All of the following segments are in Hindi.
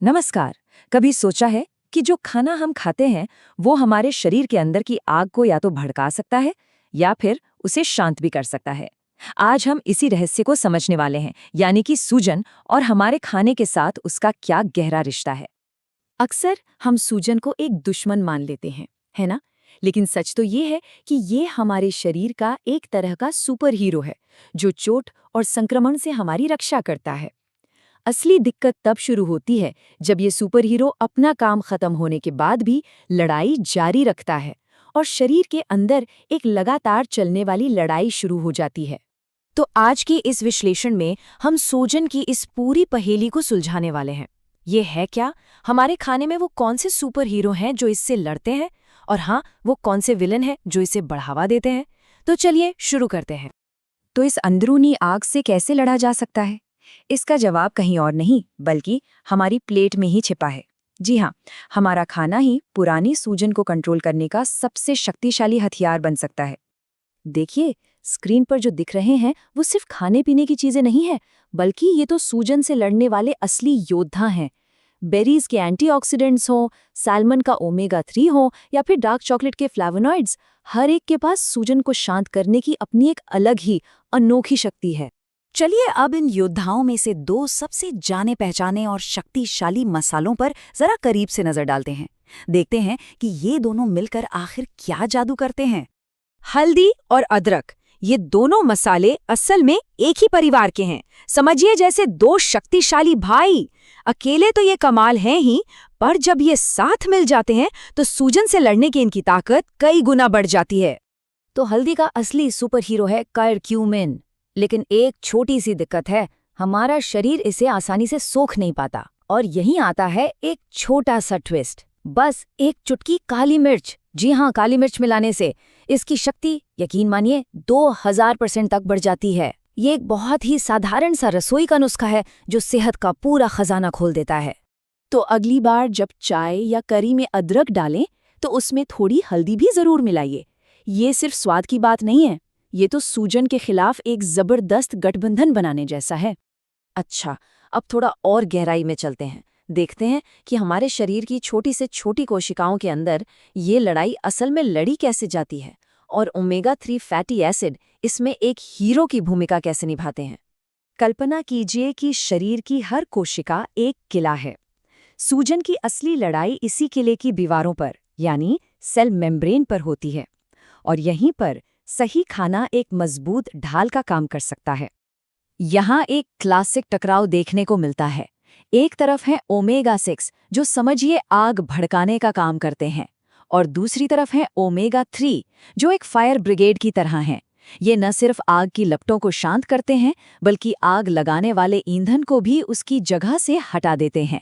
नमस्कार। कभी सोचा है कि जो खाना हम खाते हैं वो हमारे शरीर के अंदर की आग को या तो भड़का सकता है या फिर उसे शांत भी कर सकता है। आज हम इसी रहस्य को समझने वाले हैं, यानी कि सूजन और हमारे खाने के साथ उसका क्या गहरा रिश्ता है। अक्सर हम सूजन को एक दुश्मन मान लेते हैं, है ना? लेकिन सच तो ये है कि ये हमारे शरीर का एक तरह का सुपर हीरो है, जो चोट और संक्रमण से हमारी रक्षा करता है। असली दिक्कत तब शुरू होती है जब ये सुपर हीरो अपना काम खत्म होने के बाद भी लड़ाई जारी रखता है और शरीर के अंदर एक लगातार चलने वाली लड़ाई शुरू हो जाती है। तो आज के इस विश्लेषण में हम सूजन की इस पूरी पहेली को सुलझाने वाले हैं। ये है क्या? हमारे खाने में वो कौन से सुपर हीरो हैं जो इससे लड़ते हैं, और हाँ, वो कौन से विलन हैं जो इसे बढ़ावा देते हैं? तो चलिए शुरू करते हैं। तो इस अंदरूनी आग से कैसे लड़ा जा सकता है? इसका जवाब कहीं और नहीं बल्कि हमारी प्लेट में ही छिपा है। जी हाँ, हमारा खाना ही पुरानी सूजन को कंट्रोल करने का सबसे शक्तिशाली हथियार बन सकता है। देखिए, स्क्रीन पर जो दिख रहे हैं वो सिर्फ खाने पीने की चीजें नहीं है, बल्कि ये तो सूजन से लड़ने वाले असली योद्धा हैं। बेरीज के एंटीऑक्सीडेंट्स हों, सैल्मन का ओमेगा 3 हो या फिर डार्क चॉकलेट के फ्लेवोनॉइड्स, हर एक के पास सूजन को शांत करने की अपनी एक अलग ही अनोखी शक्ति है। चलिए अब इन योद्धाओं में से दो सबसे जाने पहचाने और शक्तिशाली मसालों पर जरा करीब से नजर डालते हैं। देखते हैं कि ये दोनों मिलकर आखिर क्या जादू करते हैं। हल्दी और अदरक, ये दोनों मसाले असल में एक ही परिवार के हैं। समझिए जैसे दो शक्तिशाली भाई। अकेले तो ये कमाल हैं ही, पर जब ये साथ मिल जाते हैं तो सूजन से लड़ने की इनकी ताकत कई गुना बढ़ जाती है। तो हल्दी का असली सुपर हीरो है करक्यूमिन, लेकिन एक छोटी सी दिक्कत है, हमारा शरीर इसे आसानी से सोख नहीं पाता। और यहीं आता है एक छोटा सा ट्विस्ट। बस एक चुटकी काली मिर्च, जी हाँ, काली मिर्च मिलाने से इसकी शक्ति यकीन मानिए 2000% तक बढ़ जाती है। ये एक बहुत ही साधारण सा रसोई का नुस्खा है जो सेहत का पूरा खजाना खोल देता है। तो अगली बार जब चाय या करी में अदरक डालें तो उसमें थोड़ी हल्दी भी जरूर मिलाइए। ये सिर्फ स्वाद की बात नहीं है, ये तो सूजन के खिलाफ एक जबरदस्त गठबंधन बनाने जैसा है। अच्छा, अब थोड़ा और गहराई में चलते हैं। देखते हैं कि हमारे शरीर की छोटी से छोटी कोशिकाओं के अंदर ये लड़ाई असल में लड़ी कैसे जाती है और ओमेगा 3 फैटी एसिड इसमें एक हीरो की भूमिका कैसे निभाते हैं। कल्पना कीजिए कि शरीर की हर कोशिका एक किला है। सूजन की असली लड़ाई इसी किले की दीवारों पर, यानी सेल मेम्ब्रेन पर होती है, और यहीं पर सही खाना एक मजबूत ढाल का काम कर सकता है। यहाँ एक क्लासिक टकराव देखने को मिलता है। एक तरफ है ओमेगा 6 जो समझिए आग भड़काने का काम करते हैं, और दूसरी तरफ है ओमेगा 3 जो एक फायर ब्रिगेड की तरह हैं। ये न सिर्फ आग की लपटों को शांत करते हैं बल्कि आग लगाने वाले ईंधन को भी उसकी जगह से हटा देते हैं।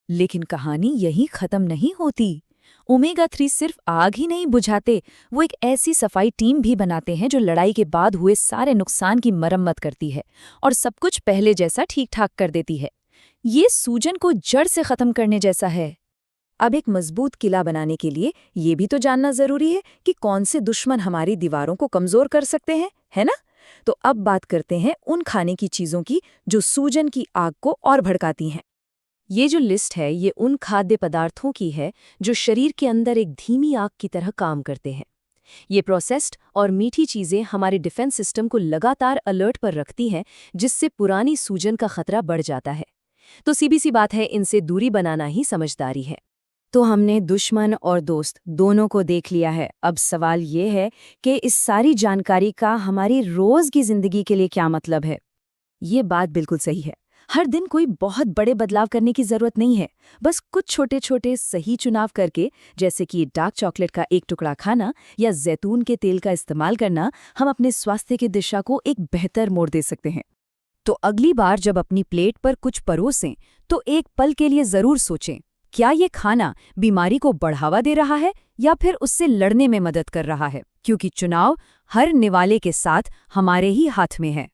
लेकिन कहानी यही खत्म नहीं होती। ओमेगा 3 सिर्फ आग ही नहीं बुझाते, वो एक ऐसी सफाई टीम भी बनाते हैं जो लड़ाई के बाद हुए सारे नुकसान की मरम्मत करती है और सब कुछ पहले जैसा ठीक ठाक कर देती है। ये सूजन को जड़ से खत्म करने जैसा है। अब एक मजबूत किला बनाने के लिए ये भी तो जानना जरूरी है कि कौन से दुश्मन हमारी दीवारों को कमजोर कर सकते हैं, है ना? तो अब बात करते हैं उन खाने की चीजों की जो सूजन की आग को और भड़काती हैं। ये जो लिस्ट है ये उन खाद्य पदार्थों की है जो शरीर के अंदर एक धीमी आग की तरह काम करते हैं। ये प्रोसेस्ड और मीठी चीजें हमारे डिफेंस सिस्टम को लगातार अलर्ट पर रखती हैं, जिससे पुरानी सूजन का खतरा बढ़ जाता है। तो सीधी सी बात है, इनसे दूरी बनाना ही समझदारी है। तो हमने दुश्मन और दोस्त दोनों को देख लिया है। अब सवाल ये है कि इस सारी जानकारी का हमारी रोज की जिंदगी के लिए क्या मतलब है। ये बात बिल्कुल सही है। हर दिन कोई बहुत बड़े बदलाव करने की जरूरत नहीं है। बस कुछ छोटे छोटे सही चुनाव करके, जैसे कि डार्क चॉकलेट का एक टुकड़ा खाना या जैतून के तेल का इस्तेमाल करना, हम अपने स्वास्थ्य की दिशा को एक बेहतर मोड़ दे सकते हैं। तो अगली बार जब अपनी प्लेट पर कुछ परोसें तो एक पल के लिए जरूर सोचें, क्या ये खाना बीमारी को बढ़ावा दे रहा है या फिर उससे लड़ने में मदद कर रहा है? क्योंकि चुनाव हर निवाले के साथ हमारे ही हाथ में है।